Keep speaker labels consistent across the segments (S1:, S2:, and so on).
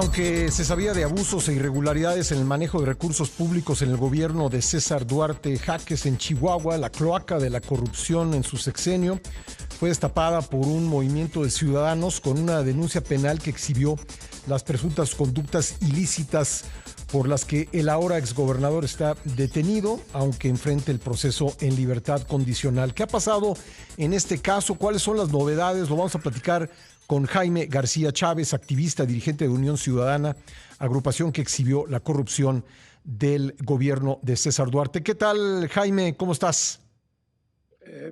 S1: Aunque se sabía de abusos e irregularidades en el manejo de recursos públicos en el gobierno de César Duarte Jaques en Chihuahua, la cloaca de la corrupción en su sexenio fue destapada por un movimiento de ciudadanos con una denuncia penal que exhibió las presuntas conductas ilícitas por las que el ahora exgobernador está detenido, aunque enfrente el proceso en libertad condicional. ¿Qué ha pasado en este caso? ¿Cuáles son las novedades? Lo vamos a platicar con Jaime García Chávez, activista, dirigente de Unión Ciudadana, agrupación que exhibió la corrupción del gobierno de César Duarte. ¿Qué tal, Jaime? ¿Cómo estás?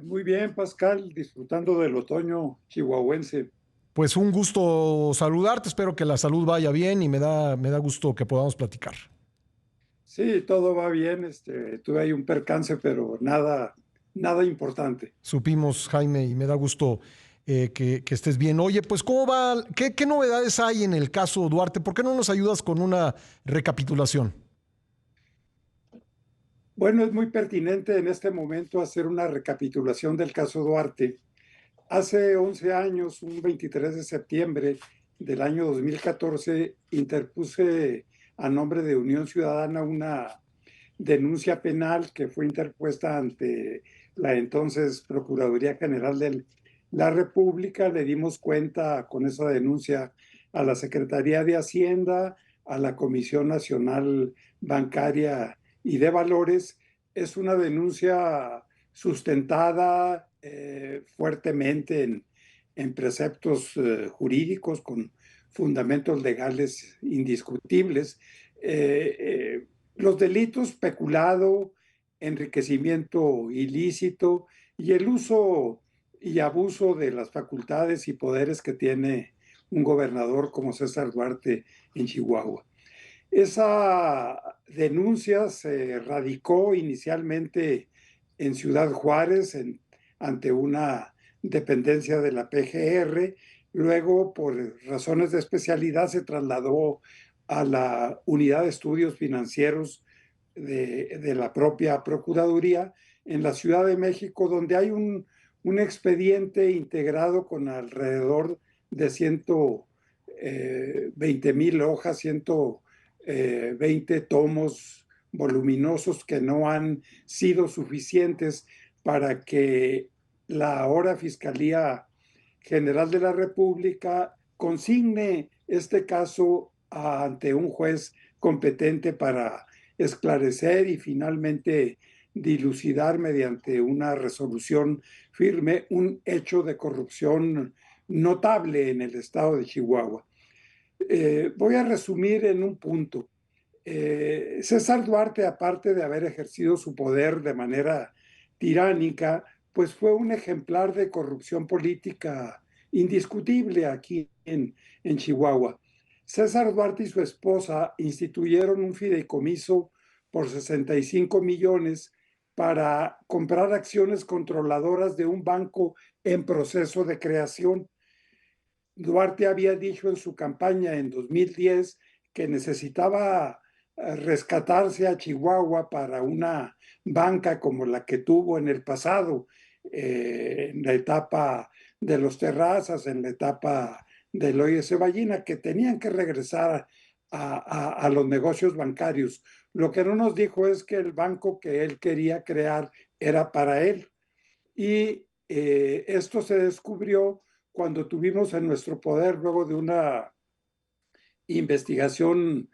S2: Muy bien, Pascal, disfrutando del otoño chihuahuense.
S1: Pues un gusto saludarte, espero que la salud vaya bien y me da gusto que podamos platicar.
S2: Sí, todo va bien. Tuve ahí un percance, pero nada importante.
S1: Supimos, Jaime, y me da gusto que estés bien. Oye, pues ¿cómo va? ¿Qué novedades hay en el caso Duarte? ¿Por qué no nos ayudas con una recapitulación?
S2: Bueno, es muy pertinente en este momento hacer una recapitulación del caso Duarte. Hace 11 años, un 23 de septiembre del año 2014, interpuse a nombre de Unión Ciudadana una denuncia penal que fue interpuesta ante la entonces Procuraduría General de la República. Le dimos cuenta con esa denuncia a la Secretaría de Hacienda, a la Comisión Nacional Bancaria y de Valores. Es una denuncia sustentada fuertemente en preceptos jurídicos con fundamentos legales indiscutibles. Los delitos peculado, enriquecimiento ilícito y el uso y abuso de las facultades y poderes que tiene un gobernador como César Duarte en Chihuahua. Esa denuncia se radicó inicialmente en Ciudad Juárez ante una dependencia de la PGR. Luego, por razones de especialidad, se trasladó a la Unidad de Estudios Financieros de la propia Procuraduría en la Ciudad de México, donde hay un expediente integrado con alrededor de 120,000 hojas, 120 tomos voluminosos que no han sido suficientes para que la ahora Fiscalía General de la República consigne este caso ante un juez competente para esclarecer y finalmente dilucidar mediante una resolución firme un hecho de corrupción notable en el estado de Chihuahua. Voy a resumir en un punto. César Duarte, aparte de haber ejercido su poder de manera tiránica, pues fue un ejemplar de corrupción política indiscutible aquí en Chihuahua. César Duarte y su esposa instituyeron un fideicomiso por 65 millones para comprar acciones controladoras de un banco en proceso de creación. Duarte había dicho en su campaña en 2010 que necesitaba rescatarse a Chihuahua para una banca como la que tuvo en el pasado, en la etapa de los Terrazas, en la etapa de Eloy Ceballina, que tenían que regresar a los negocios bancarios. Lo que no nos dijo es que el banco que él quería crear era para él. Y esto se descubrió cuando tuvimos en nuestro poder, luego de una investigación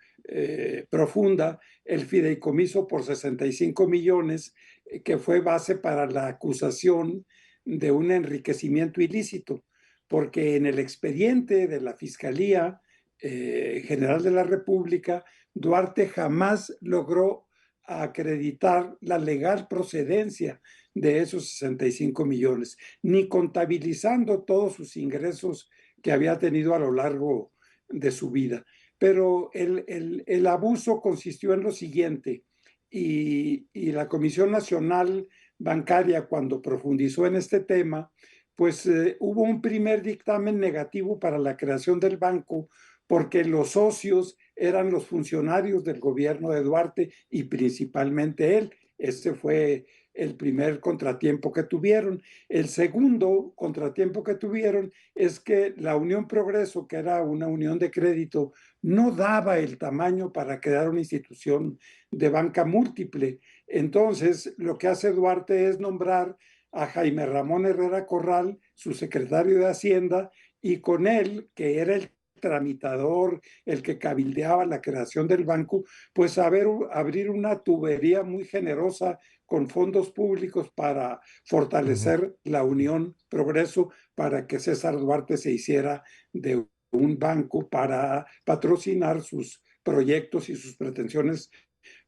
S2: profunda, el fideicomiso por 65 millones, que fue base para la acusación de un enriquecimiento ilícito, porque en el expediente de la Fiscalía General de la República, Duarte jamás logró acreditar la legal procedencia de esos 65 millones, ni contabilizando todos sus ingresos que había tenido a lo largo de su vida. Pero el abuso consistió en lo siguiente, y la Comisión Nacional Bancaria, cuando profundizó en este tema, pues hubo un primer dictamen negativo para la creación del banco, porque los socios eran los funcionarios del gobierno de Duarte y principalmente él. Ese fue el primer contratiempo que tuvieron. El segundo contratiempo que tuvieron es que la Unión Progreso, que era una unión de crédito, no daba el tamaño para crear una institución de banca múltiple. Entonces, lo que hace Duarte es nombrar a Jaime Ramón Herrera Corral, su secretario de Hacienda, y con él, que era el tramitador, el que cabildeaba la creación del banco, pues abrir una tubería muy generosa con fondos públicos para fortalecer la Unión Progreso, para que César Duarte se hiciera de un banco para patrocinar sus proyectos y sus pretensiones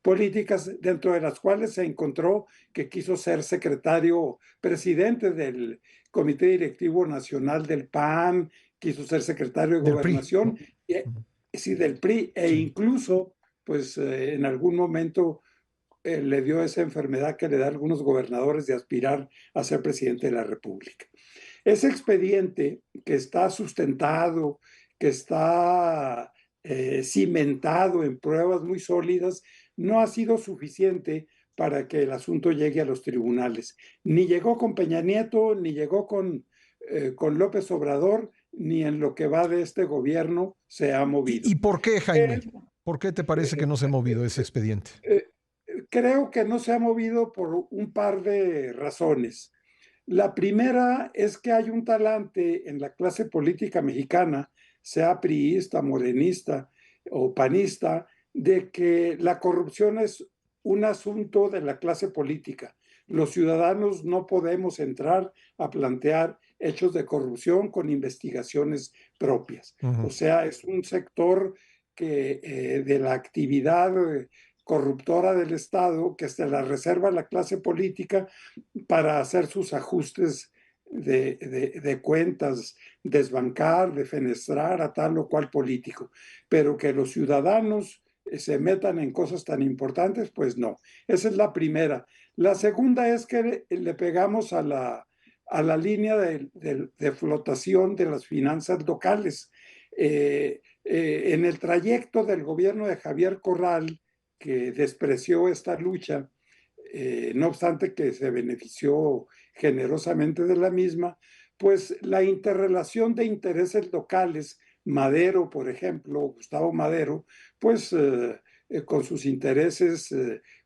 S2: políticas, dentro de las cuales se encontró que quiso ser secretario presidente del Comité Directivo Nacional del PAN, quiso ser secretario de
S1: Del PRI.
S2: Gobernación, sí, del PRI, e
S1: Sí.
S2: incluso, pues en algún momento le dio esa enfermedad que le da a algunos gobernadores de aspirar a ser presidente de la República. Ese expediente que está sustentado, que está cimentado en pruebas muy sólidas, no ha sido suficiente para que el asunto llegue a los tribunales. Ni llegó con Peña Nieto, ni llegó con López Obrador, ni en lo que va de este gobierno se ha movido.
S1: ¿Y por qué, Jaime? ¿Por qué te parece que
S2: Eh,
S1: no se ha movido ese expediente?
S2: eh, Creo que no se ha movido por un par de razones. La primera es que hay un talante en la clase política mexicana, sea priista, morenista o panista, de que la corrupción es un asunto de la clase política. Los ciudadanos no podemos entrar a plantear hechos de corrupción con investigaciones propias. O sea, es un sector que de la actividad corruptora del Estado que se la reserva la clase política para hacer sus ajustes de cuentas, desbancar, defenestrar a tal o cual político. Pero que los ciudadanos se metan en cosas tan importantes, pues no. Esa es la primera. La segunda es que le pegamos a la línea de flotación de las finanzas locales. En el trayecto del gobierno de Javier Corral, que despreció esta lucha, no obstante que se benefició generosamente de la misma, pues la interrelación de intereses locales, Madero, por ejemplo, Gustavo Madero, pues con sus intereses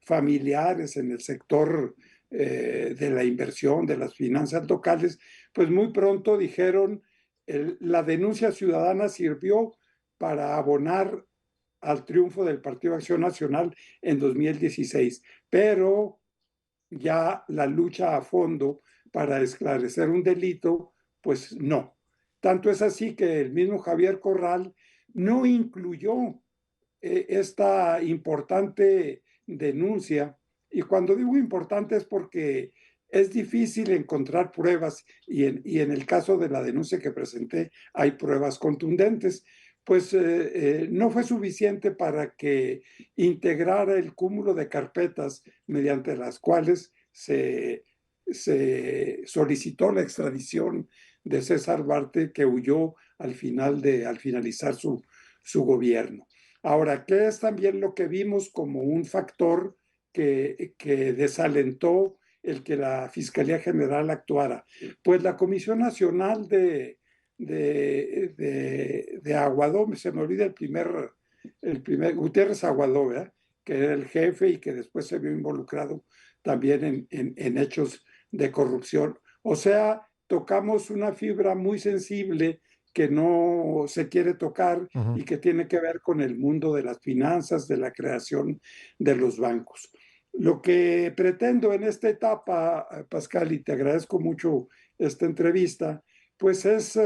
S2: familiares en el sector de la inversión, de las finanzas locales, pues muy pronto dijeron, la denuncia ciudadana sirvió para abonar al triunfo del Partido Acción Nacional en 2016, pero ya la lucha a fondo para esclarecer un delito, pues no. Tanto es así que el mismo Javier Corral no incluyó esta importante denuncia, y cuando digo importante es porque es difícil encontrar pruebas, y en el caso de la denuncia que presenté hay pruebas contundentes, pues no fue suficiente para que integrara el cúmulo de carpetas mediante las cuales se solicitó la extradición de César Duarte, que huyó al finalizar su gobierno. Ahora, ¿qué es también lo que vimos como un factor que desalentó el que la Fiscalía General actuara? Pues la Comisión Nacional de Aguadó, se me olvida el primer Gutiérrez Aguadó, ¿verdad?, que era el jefe y que después se vio involucrado también en hechos de corrupción. O sea, tocamos una fibra muy sensible que no se quiere tocar y que tiene que ver con el mundo de las finanzas, de la creación de los bancos. Lo que pretendo en esta etapa, Pascal, y te agradezco mucho esta entrevista, pues es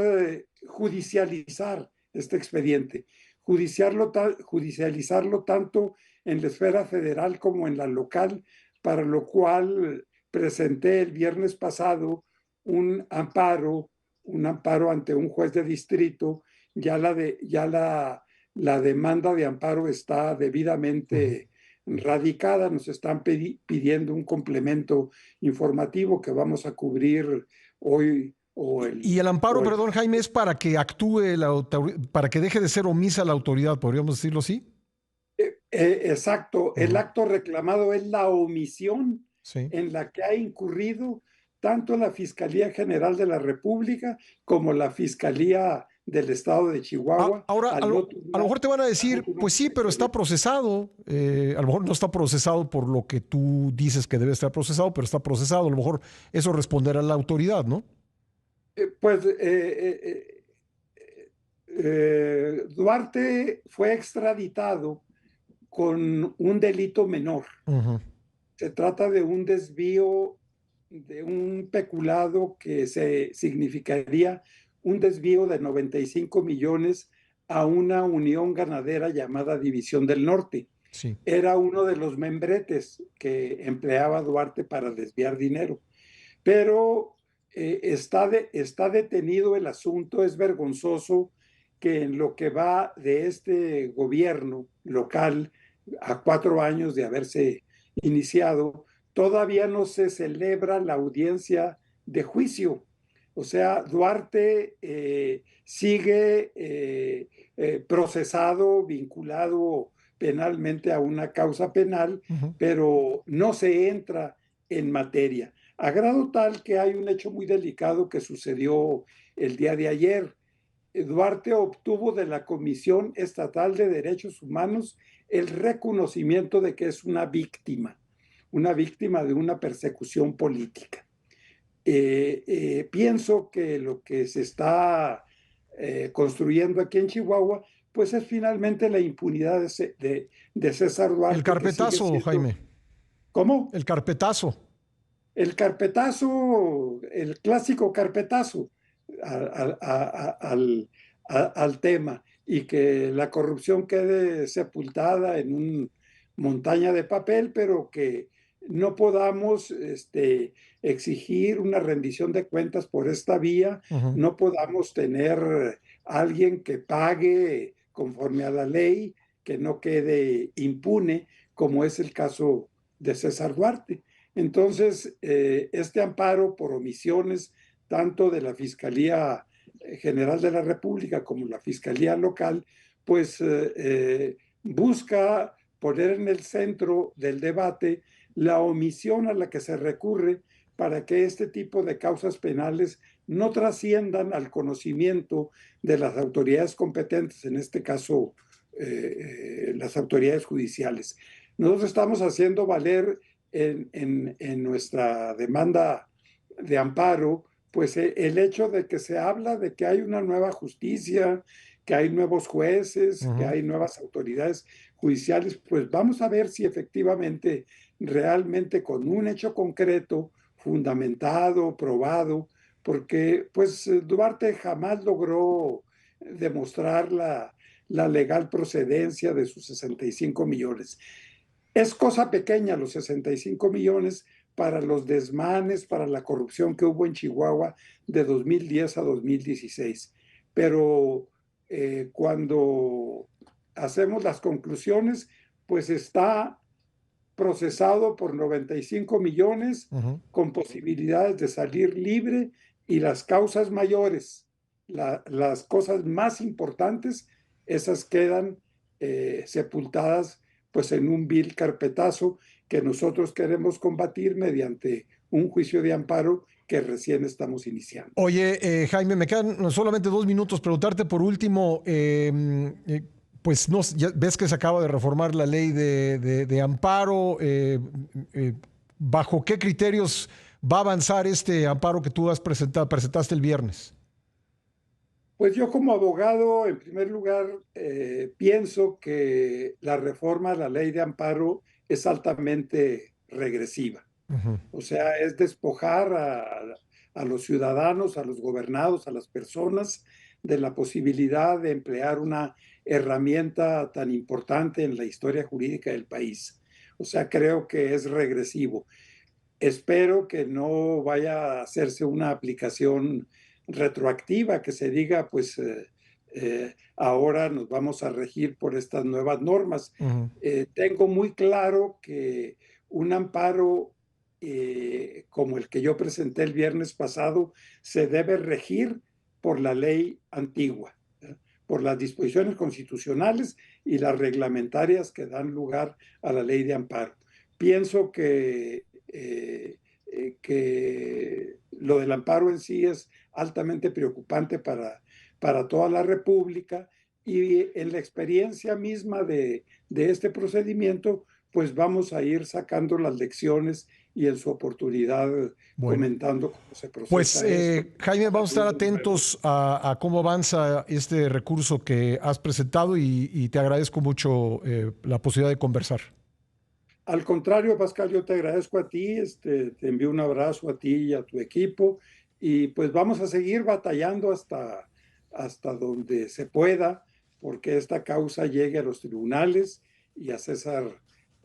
S2: judicializar este expediente, judicializarlo tanto en la esfera federal como en la local, para lo cual presenté el viernes pasado un amparo ante un juez de distrito. La demanda de amparo está debidamente radicada. Nos están pidiendo un complemento informativo que vamos a cubrir hoy.
S1: Y el amparo, perdón, Jaime, es para que actúe para que deje de ser omisa la autoridad, podríamos decirlo así.
S2: Exacto, el
S1: Ujú.
S2: acto reclamado es la omisión
S1: Sí.
S2: en la que ha incurrido tanto la Fiscalía General de la República como la Fiscalía del Estado de Chihuahua
S1: Ahora,
S2: al no
S1: a lo
S2: turnar,
S1: mejor te van a
S2: al no
S1: decir,
S2: turnar
S1: pues sí,
S2: el
S1: pero está
S2: expediente.
S1: procesado. A lo mejor no está procesado por lo que tú dices que debe estar procesado, pero está procesado. A lo mejor eso responderá a la autoridad, ¿no?
S2: Pues Duarte fue extraditado con un delito menor.
S1: Ujú.
S2: Se trata de un desvío, de un peculado que se significaría un desvío de 95 millones a una unión ganadera llamada División del Norte.
S1: Sí.
S2: Era uno de los membretes que empleaba Duarte para desviar dinero. Pero está detenido el asunto. Es vergonzoso que en lo que va de este gobierno local, a 4 años de haberse iniciado, todavía no se celebra la audiencia de juicio. O sea, Duarte sigue procesado, vinculado penalmente a una causa penal,
S1: Ujú.
S2: pero no se entra en materia. A grado tal que hay un hecho muy delicado que sucedió el día de ayer. Duarte obtuvo de la Comisión Estatal de Derechos Humanos el reconocimiento de que es una víctima de una persecución política. Pienso que lo que se está construyendo aquí en Chihuahua, pues es finalmente la impunidad de César
S1: El
S2: Duarte, que sigue
S1: carpetazo,
S2: siendo,
S1: Jaime.
S2: ¿cómo?
S1: El carpetazo.
S2: El carpetazo, el clásico carpetazo al tema, y que la corrupción quede sepultada en una montaña de papel, pero que no podamos exigir una rendición de cuentas por esta vía,
S1: Ujú.
S2: no podamos tener alguien que pague conforme a la ley, que no quede impune, como es el caso de César Duarte. Entonces, este amparo por omisiones, tanto de la Fiscalía General de la República como la Fiscalía Local, pues busca poner en el centro del debate la omisión a la que se recurre para que este tipo de causas penales no trasciendan al conocimiento de las autoridades competentes, en este caso las autoridades judiciales. Nosotros estamos haciendo valer en nuestra demanda de amparo, pues el hecho de que se habla de que hay una nueva justicia, que hay nuevos jueces, que
S1: Ujú.
S2: hay nuevas autoridades judiciales, pues vamos a ver si efectivamente, realmente con un hecho concreto, fundamentado, probado, porque pues Duarte jamás logró demostrar la legal procedencia de sus 65 millones. Es cosa pequeña los 65 millones para los desmanes, para la corrupción que hubo en Chihuahua de 2010 a 2016. Pero cuando hacemos las conclusiones, pues está procesado por 95 millones
S1: Ujú.
S2: con posibilidades de salir libre, y las causas mayores, las cosas más importantes, esas quedan sepultadas pues en un vil carpetazo que nosotros queremos combatir mediante un juicio de amparo que recién estamos iniciando.
S1: Oye, Jaime, me quedan solamente 2 minutos. Preguntarte por último, pues no, ya ves que se acaba de reformar la ley de amparo. Eh, ¿Bajo qué criterios va a avanzar este amparo que tú presentaste el viernes?
S2: Pues yo como abogado, en primer lugar, pienso que la reforma a la ley de amparo es altamente regresiva.
S1: Ujú.
S2: O sea, es despojar a los ciudadanos, a los gobernados, a las personas de la posibilidad de emplear una herramienta tan importante en la historia jurídica del país. O sea, creo que es regresivo. Espero que no vaya a hacerse una aplicación retroactiva, que se diga, pues ahora nos vamos a regir por estas nuevas normas.
S1: Ujú.
S2: Tengo muy claro que un amparo como el que yo presenté el viernes pasado se debe regir por la ley antigua, por las disposiciones constitucionales y las reglamentarias que dan lugar a la ley de amparo. Pienso que lo del amparo en sí es altamente preocupante para toda la República, y en la experiencia misma de este procedimiento, pues vamos a ir sacando las lecciones y en su oportunidad comentando cómo se procesa
S1: pues,
S2: esto.
S1: Jaime, vamos a estar atentos a cómo avanza este recurso que has presentado y te agradezco mucho la posibilidad de conversar.
S2: Al contrario, Pascal, yo te agradezco a ti, te envío un abrazo a ti y a tu equipo, y pues vamos a seguir batallando hasta donde se pueda, porque esta causa llegue a los tribunales y a César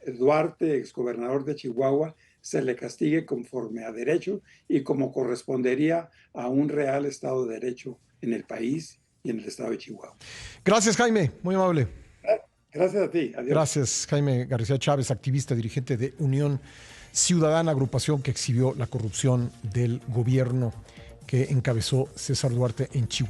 S2: Duarte, exgobernador de Chihuahua, se le castigue conforme a derecho y como correspondería a un real Estado de Derecho en el país y en el Estado de Chihuahua.
S1: Gracias, Jaime, muy amable.
S2: Gracias a ti. Adiós.
S1: Gracias, Jaime García Chávez, activista, dirigente de Unión Ciudadana, agrupación que exhibió la corrupción del gobierno que encabezó César Duarte en Chihuahua.